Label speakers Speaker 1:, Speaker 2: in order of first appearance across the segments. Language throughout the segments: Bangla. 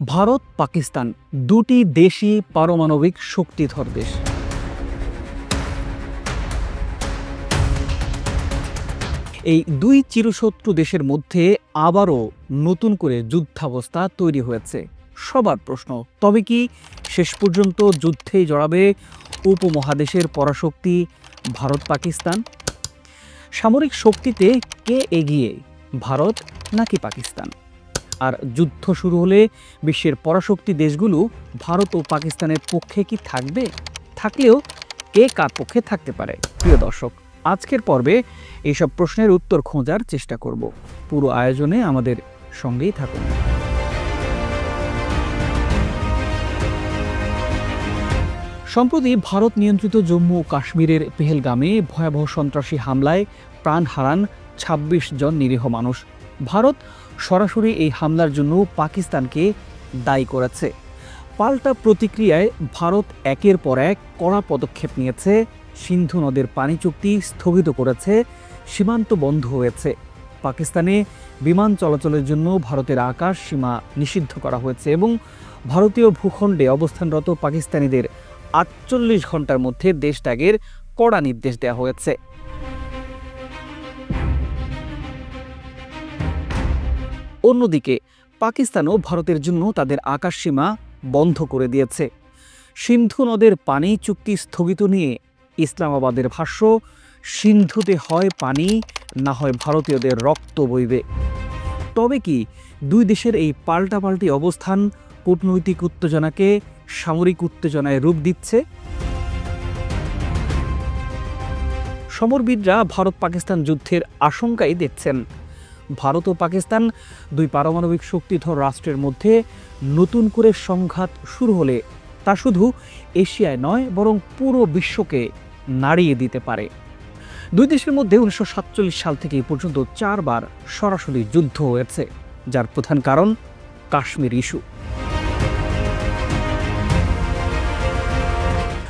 Speaker 1: ভারত পাকিস্তান দুটি দেশই পারমাণবিক শক্তিধর দেশ। এই দুই চিরশত্রু দেশের মধ্যে আবারও নতুন করে যুদ্ধাবস্থা তৈরি হয়েছে। সবার প্রশ্ন, তবে কি শেষ পর্যন্ত যুদ্ধেই জড়াবে উপমহাদেশের পরাশক্তি ভারত পাকিস্তান? সামরিক শক্তিতে কে এগিয়ে, ভারত নাকি পাকিস্তান? আর যুদ্ধ শুরু হলে বিশ্বের পরাশক্তি দেশগুলো ভারত ও পাকিস্তানের পক্ষে কি থাকবে? থাকলেও কে কার পক্ষে থাকতে পারে? প্রিয় দর্শক, আজকের পর্বে এইসব প্রশ্নের উত্তর খোঁজার চেষ্টা করব। পুরো আয়োজনে আমাদের সঙ্গেই থাকুন। সম্প্রতি ভারত নিয়ন্ত্রিত জম্মু ও কাশ্মীরের পেহেলগামে ভয়াবহ সন্ত্রাসী হামলায় প্রাণ হারান ২৬ জন নিরীহ মানুষ। ভারত সরাসরি এই হামলার জন্য পাকিস্তানকে দায়ী করেছে। পাল্টা প্রতিক্রিয়ায় ভারত একের পর এক কড়া পদক্ষেপ নিয়েছে। সিন্ধু নদের পানি চুক্তি স্থগিত করেছে, সীমান্ত বন্ধ হয়েছে। পাকিস্তানে বিমান চলাচলের জন্য ভারতের আকাশ সীমা নিষিদ্ধ করা হয়েছে এবং ভারতীয় ভূখণ্ডে অবস্থানরত পাকিস্তানিদের ৪৮ ঘন্টার মধ্যে দেশ ত্যাগের কড়া নির্দেশ দেওয়া হয়েছে। অন্যদিকে পাকিস্তানও ভারতের জন্য তাদের আকাশ সীমা বন্ধ করে দিয়েছে। সিন্ধু নদের পানি চুক্তি স্থগিত নিয়ে ইসলামাবাদের ভাষ্য, সিন্ধুতে হয় পানি, না হয় ভারতীয়দের রক্ত বইবে। তবে কি দুই দেশের এই পাল্টাপাল্টি অবস্থান কূটনৈতিক উত্তেজনাকে সামরিক উত্তেজনায় রূপ দিচ্ছে? সমরবিদরা ভারত পাকিস্তান যুদ্ধের আশঙ্কাই দেখছেন। ভারত ও পাকিস্তান দুই পারমাণবিক শক্তিধর রাষ্ট্রের মধ্যে নতুন করে সংঘাত শুরু হলে তা শুধু এশিয়ায় নয়, বরং পুরো বিশ্বকে নাড়িয়ে দিতে পারে। দুই দেশের মধ্যে ১৯৪৭ সাল থেকে এই পর্যন্ত ৪ বার সরাসরি যুদ্ধ হয়েছে, যার প্রধান কারণ কাশ্মীর ইস্যু।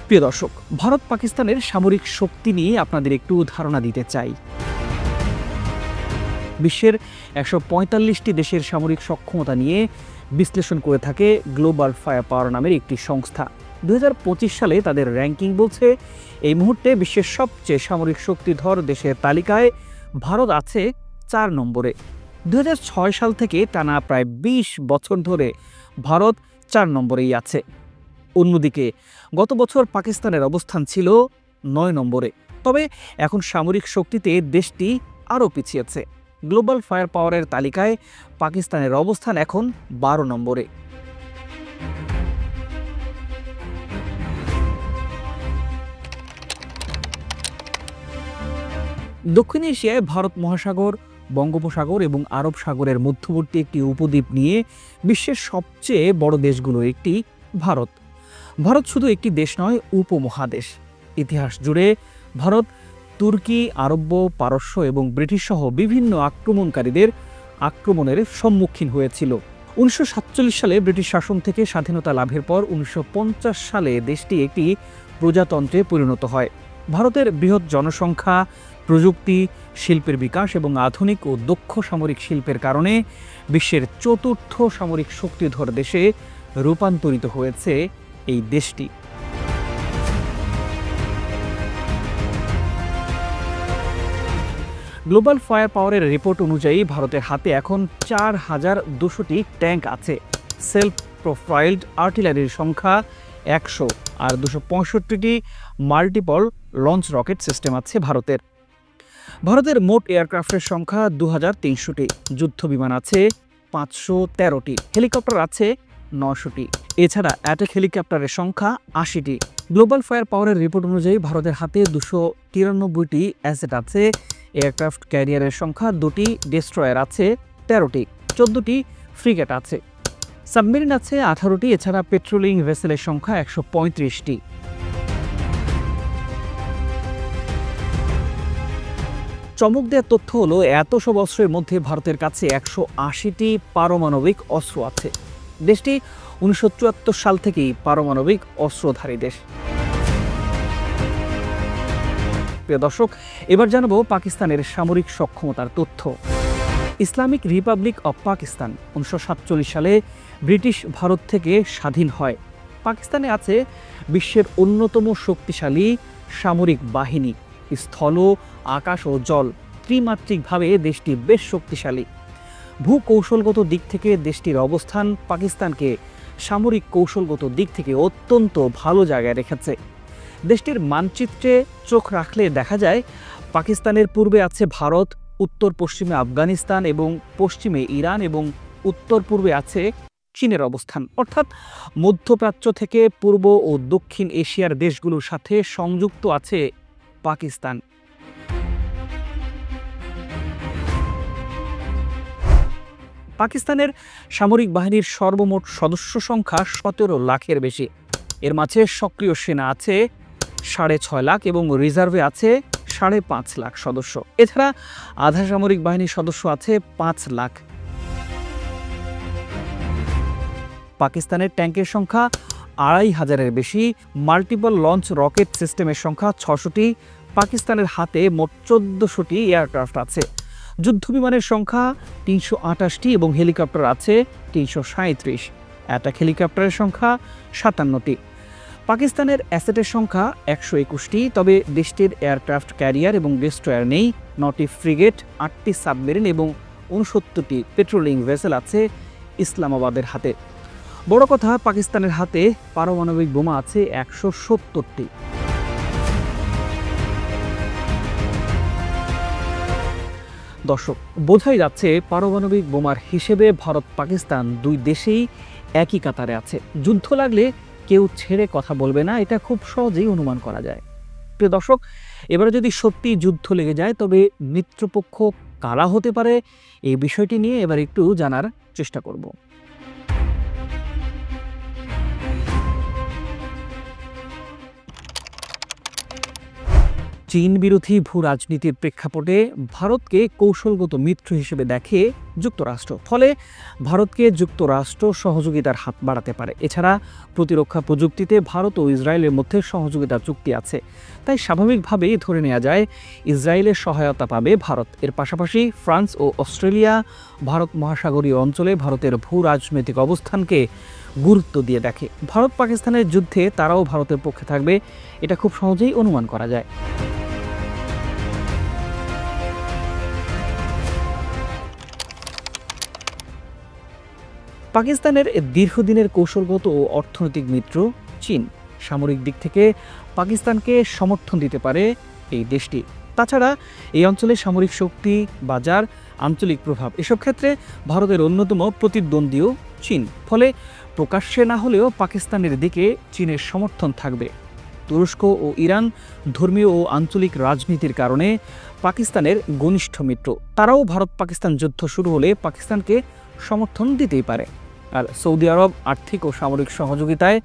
Speaker 1: প্রিয় দর্শক, ভারত পাকিস্তানের সামরিক শক্তি নিয়ে আপনাদের একটু ধারণা দিতে চাই। বিশ্বের ১৪৫টি দেশের সামরিক সক্ষমতা নিয়ে বিশ্লেষণ করে থাকে গ্লোবাল ফায়ার পাওয়ার নামের একটি সংস্থা। ২০২৫ সালে তাদের র্যাঙ্কিং বলছে এই মুহূর্তে বিশ্বের সবচেয়ে সামরিক শক্তিধর দেশের তালিকায় ভারত আছে ৪ নম্বরে। ২০০৬ সাল থেকে টানা প্রায় ২০ বছর ধরে ভারত ৪ নম্বরেই আছে। অন্যদিকে গত বছর পাকিস্তানের অবস্থান ছিল ৯ নম্বরে। তবে এখন সামরিক শক্তিতে দেশটি আরও পিছিয়েছে। গ্লোবাল ফায়ার পাওয়ারের তালিকায় পাকিস্তানের অবস্থান এখন ১২ নম্বরে। দক্ষিণ এশিয়ায় ভারত মহাসাগর, বঙ্গোপসাগর এবং আরব সাগরের মধ্যবর্তী একটি উপদ্বীপ নিয়ে বিশ্বের সবচেয়ে বড় দেশগুলোর একটি ভারত। ভারত শুধু একটি দেশ নয়, উপমহাদেশ। ইতিহাস জুড়ে ভারত তুর্কি, আরব্য, পারস্য এবং ব্রিটিশ সহ বিভিন্ন আক্রমণকারীদের আক্রমণের সম্মুখীন হয়েছিল। ১৯৪৭ সালে ব্রিটিশ শাসন থেকে স্বাধীনতা লাভের পর ১৯৫০ সালে দেশটি একটি প্রজাতন্ত্রে পরিণত হয়। ভারতের বৃহৎ জনসংখ্যা, প্রযুক্তি, শিল্পের বিকাশ এবং আধুনিক ও দক্ষ সামরিক শিল্পের কারণে বিশ্বের ৪র্থ সামরিক শক্তিধর দেশে রূপান্তরিত হয়েছে এই দেশটি। গ্লোবাল ফায়ার পাওয়ারের রিপোর্ট অনুযায়ী ভারতের হাতে এখন ৪,২০০টি ট্যাঙ্ক আছে। সেলফ প্রোফাইলড আর্টিলারির সংখ্যা ১০০ আর ২৬৫টি মাল্টিপল লঞ্চ রকেট সিস্টেম আছে ভারতের। ভারতের মোট এয়ারক্রাফটের সংখ্যা ২৩০০টি, যুদ্ধ বিমান আছে ৫১৩টি, হেলিকপ্টার আছে ৯০০টি। এছাড়া অ্যাটাক হেলিকপ্টারের সংখ্যা ৮০টি। গ্লোবাল ফায়ার পাওয়ারের রিপোর্ট অনুযায়ী ভারতের হাতে ২৯৩টি অ্যাসেট আছে। এয়ারক্রাফট ক্যারিয়ারের সংখ্যা ২টি, ডেস্ট্রয়ার আছে ১৩টি, ১৪টি ফ্রিগেট আছে, সাবমেরিন আছে ১৮টি। এছাড়া পেট্রোলিং ভেসেলের সংখ্যা ১৩৫টি। চমক দেওয়ার তথ্য হলো, এত সব অস্ত্রের মধ্যে ভারতের কাছে ১৮০টি পারমাণবিক অস্ত্র আছে। দেশটি ১৯৭৪ সাল থেকেই পারমাণবিক অস্ত্রধারী দেশ। প্রিয় দর্শক, এবার জানাবো পাকিস্তানের সামরিক সক্ষমতার তথ্য। ইসলামিক রিপাবলিক অব পাকিস্তান 1947 সালে ব্রিটিশ ভারত থেকে স্বাধীন হয়। পাকিস্তানে আছে বিশ্বের অন্যতম শক্তিশালী সামরিক বাহিনী। স্থল, আকাশ ও জল ত্রিমাত্রিকভাবে দেশটি বেশ শক্তিশালী। ভূকৌশলগত দিক থেকে দেশটির অবস্থান পাকিস্তানকে সামরিক কৌশলগত দিক থেকে অত্যন্ত ভালো জায়গায় রেখেছে। দেশটির মানচিত্রে চোখ রাখলে দেখা যায় পাকিস্তানের পূর্বে আছে ভারত, উত্তর পশ্চিমে আফগানিস্তান এবং পশ্চিমে ইরান এবং উত্তর পূর্বে আছে চীনের অবস্থান। অর্থাৎ মধ্যপ্রাচ্য থেকে পূর্ব ও দক্ষিণ এশিয়ার দেশগুলোর সাথে সংযুক্ত আছে পাকিস্তান। পাকিস্তানের সামরিক বাহিনীর সর্বমোট সদস্য সংখ্যা 17 লাখের বেশি। এর মাঝে সক্রিয় সেনা আছে 6.5 লাখ এবং রিজার্ভে আছে 5.5 লাখ সদস্য। এছাড়া আধা সামরিক বাহিনীর সদস্য আছে 5 লাখ। পাকিস্তানের ট্যাঙ্কের সংখ্যা 2500-এর বেশি। মাল্টিপল লঞ্চ রকেট সিস্টেমের সংখ্যা 600টি। পাকিস্তানের হাতে মোট 1400টি এয়ারক্রাফট আছে। যুদ্ধবিমানের সংখ্যা 328টি এবং হেলিকপ্টার আছে 337। অ্যাটাক হেলিকপ্টারের সংখ্যা 57টি। পাকিস্তানের অ্যাসেটের সংখ্যা 121টি, তবে দেশটির এয়ারক্রাফট ক্যারিয়ার এবং ডেস্ট্রয়ার নেই। 9টি ফ্রিগেট, 8টি সাবমেরিন এবং 69টি পেট্রোলিং ভেসেল আছে ইসলামাবাদের হাতে। বড় কথা, পাকিস্তানের হাতে পারমাণবিক বোমা আছে 170টি। দর্শক, বোঝাই যাচ্ছে পারমাণবিক বোমার হিসেবে ভারত পাকিস্তান দুই দেশেই একই কাতারে আছে। যুদ্ধ লাগলে কেউ ছেড়ে কথা বলবে না, এটা খুব সহজেই অনুমান করা যায়। প্রিয় দর্শক, এবারে যদি সত্যি যুদ্ধ লেগে যায় তবে মিত্রপক্ষ কারা হতে পারে, এই বিষয়টি নিয়ে এবার একটু জানার চেষ্টা করব। চীন বিরোধী ভূ রাজনীতির প্রেক্ষাপটে ভারতকে কৌশলগত মিত্র হিসেবে দেখে যুক্তরাষ্ট্র। ফলে ভারতকে যুক্তরাষ্ট্র সহযোগিতার হাত বাড়াতে পারে। এছাড়া প্রতিরক্ষা প্রযুক্তিতে ভারত ও ইসরায়েলের মধ্যে সহযোগিতা চুক্তি আছে। তাই স্বাভাবিকভাবেই ধরে নেওয়া যায় ইসরায়েলের সহায়তা পাবে ভারত। এর পাশাপাশি ফ্রান্স ও অস্ট্রেলিয়া ভারত মহাসাগরীয় অঞ্চলে ভারতের ভূ রাজনৈতিক অবস্থানকে গুরুত্ব দিয়ে দেখে। ভারত পাকিস্তানের যুদ্ধে তারাও ভারতের পক্ষে থাকবে, এটা খুব সহজেই অনুমান করা যায়। পাকিস্তানের দীর্ঘদিনের কৌশলগত ও অর্থনৈতিক মিত্র চীন। সামরিক দিক থেকে পাকিস্তানকে সমর্থন দিতে পারে এই দেশটি। তাছাড়া এই অঞ্চলে সামরিক শক্তি, বাজার, আঞ্চলিক প্রভাব এসব ক্ষেত্রে ভারতের অন্যতম প্রতিদ্বন্দ্বীও চীন। ফলে প্রকাশ্যে না হলেও পাকিস্তানের দিকে চীনের সমর্থন থাকবে। তুরস্ক ও ইরান ধর্মীয় ও আঞ্চলিক রাজনীতির কারণে পাকিস্তানের ঘনিষ্ঠ মিত্র। তারাও ভারত পাকিস্তান যুদ্ধ শুরু হলে পাকিস্তানকে সমর্থন দিতেই পারে। আর সৌদি আরব আর্থিক ও সামরিক সহযোগিতায়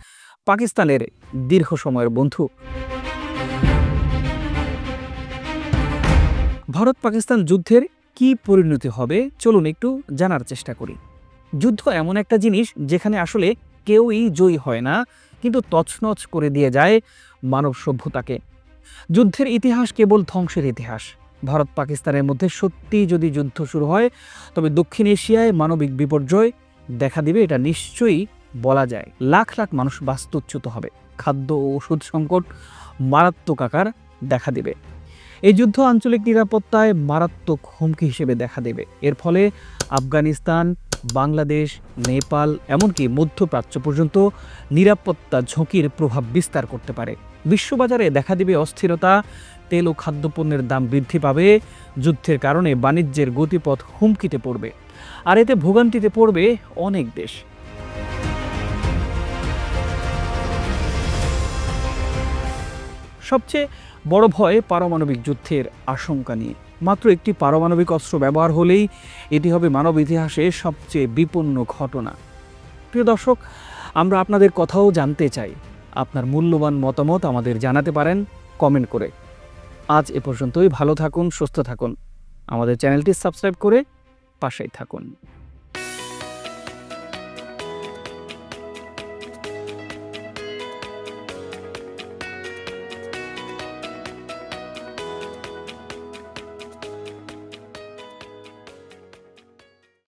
Speaker 1: পাকিস্তানের দীর্ঘ সময়ের বন্ধু। ভারত পাকিস্তান যুদ্ধের কি পরিণতি হবে চলুন একটু জানার চেষ্টা করি। যুদ্ধ এমন একটা জিনিস যেখানে আসলে কেউই জয়ী হয় না, কিন্তু তছনছ করে দিয়ে যায় মানব সভ্যতাকে। যুদ্ধের ইতিহাস কেবল ধ্বংসের ইতিহাস। ভারত পাকিস্তানের মধ্যে সত্যি যদি যুদ্ধ শুরু হয় তবে দক্ষিণ এশিয়ায় মানবিক বিপর্যয় দেখা দিবে, এটা নিশ্চয়ই বলা যায়। লাখ লাখ মানুষ বাস্তুচ্যুত হবে, খাদ্য ও ওষুধ সংকট মারাত্মক আকার দেখা দেবে। এই যুদ্ধ আঞ্চলিক নিরাপত্তায় মারাত্মক হুমকি হিসেবে দেখা দেবে। এর ফলে আফগানিস্তান, বাংলাদেশ, নেপাল এমনকি মধ্যপ্রাচ্য পর্যন্ত নিরাপত্তা ঝুঁকির প্রভাব বিস্তার করতে পারে। বিশ্ববাজারে দেখা দেবে অস্থিরতা, তেল ও খাদ্যপণ্যের দাম বৃদ্ধি পাবে। যুদ্ধের কারণে বাণিজ্যের গতিপথ হুমকিতে পড়বে, আর এতে ভোগান্তিতে পড়বে অনেক দেশ। সবচেয়ে বড় ভয় পারমাণবিক যুদ্ধের আশঙ্কা নিয়ে। মাত্র একটি পারমাণবিক অস্ত্র ব্যবহার হলেই এটি হবে মানব ইতিহাসে সবচেয়ে বিপন্ন ঘটনা। প্রিয় দর্শক, আমরা আপনাদের কথাও জানতে চাই। আপনার মূল্যবান মতামত আমাদের জানাতে পারেন কমেন্ট করে। আজ এ পর্যন্তই। ভালো থাকুন, সুস্থ থাকুন। আমাদের চ্যানেলটি সাবস্ক্রাইব করে পাশেই থাকুন।